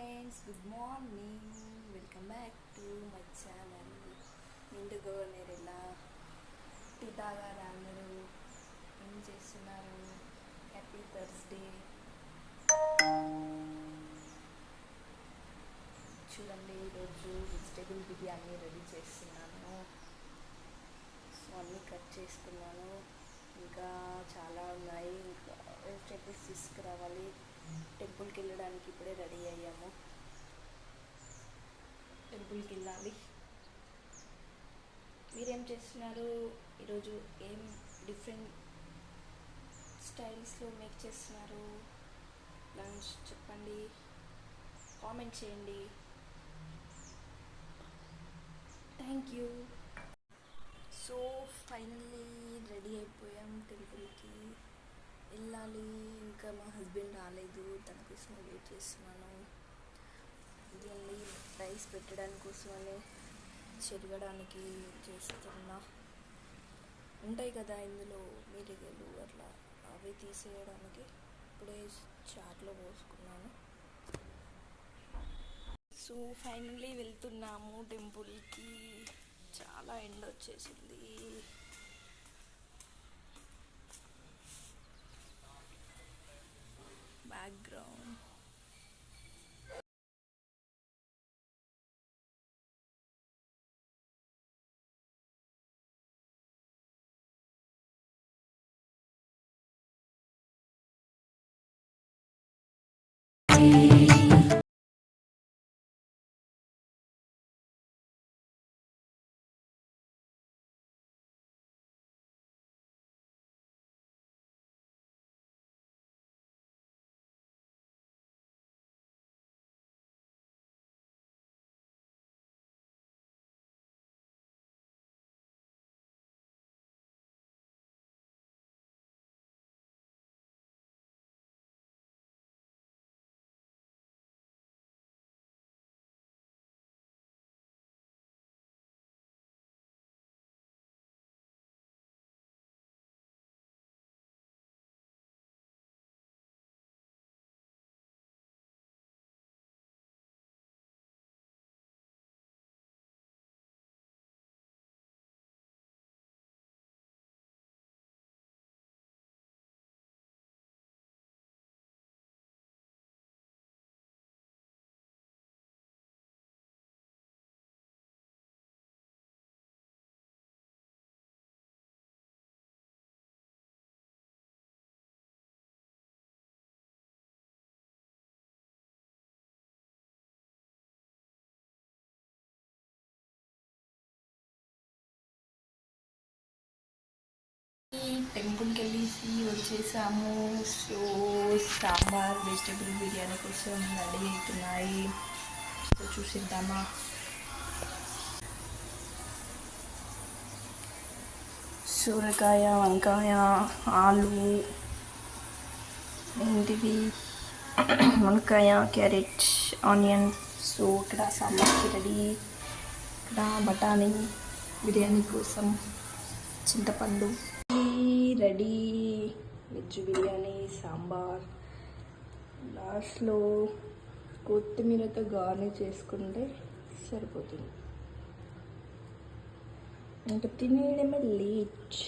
Friends, good morning. Welcome back to my channel. నిండుగా నేను ఎలా టీ తాగారా? అందరూ ఏం చేస్తున్నారు? Happy Thursday. చూడండి, ఈరోజు వెజిటేబుల్ బిర్యానీ రెడీ చేస్తున్నాను. సో అన్నీ కట్ చేసుకున్నాను. ఇంకా చాలా ఉన్నాయి. ఇంకా వెజిటేబుల్స్ తీసుకురావాలి. టెంపుల్కి వెళ్ళడానికి ఇప్పుడే రెడీ అయ్యాము. టెంపుల్కి వెళ్ళాలి. మీరేం చేస్తున్నారు? ఈరోజు ఏం డిఫరెంట్ స్టైల్స్లో మేక్ చేస్తున్నారు? లంచ్ చెప్పండి, కామెంట్ చేయండి. Thank you. So finally ready అయిపోయాం, టెంపుల్కి వెళ్ళాలి. ఇంకా మా హస్బెండ్ రాలేదు, తన కోసం వెయిట్ చేస్తున్నాను. దీన్ని రైస్ పెట్టడానికి కోసమని చెరగడానికి చేస్తున్నా. ఉంటాయి కదా ఇందులో మిరియాలు అట్లా, అవి తీసేయడానికి ఇప్పుడే చాట్లో పోసుకున్నాను. సో ఫైనల్లీ వెళ్తున్నాము టెంపుల్కి. చాలా ఎండ వచ్చేసింది. బ్యాక్గ్రౌండ్ టెంపుల్కి వెళ్ళేసి వచ్చేసాము. సో సాంబార్ వెజిటేబుల్ బిర్యానీ కోసం రెడీ అవుతున్నాయి. సో చూసిద్దామా. సూరకాయ, వంకాయ, ఆలు, ఏంటివి, వంకాయ, క్యారెట్, ఆనియన్. సో ఇక్కడ సాంబార్కి రెడీ. ఇక్కడ బఠానీ బిర్యానీ కోసం చింతపండు రెడీ. వెజ్ బిర్యానీ, సాంబార్, లాస్ట్లో కొత్తిమీరతో గార్నిష్ చేసుకుంటే సరిపోతుంది. ఇంకా తినేయడమే లేట్.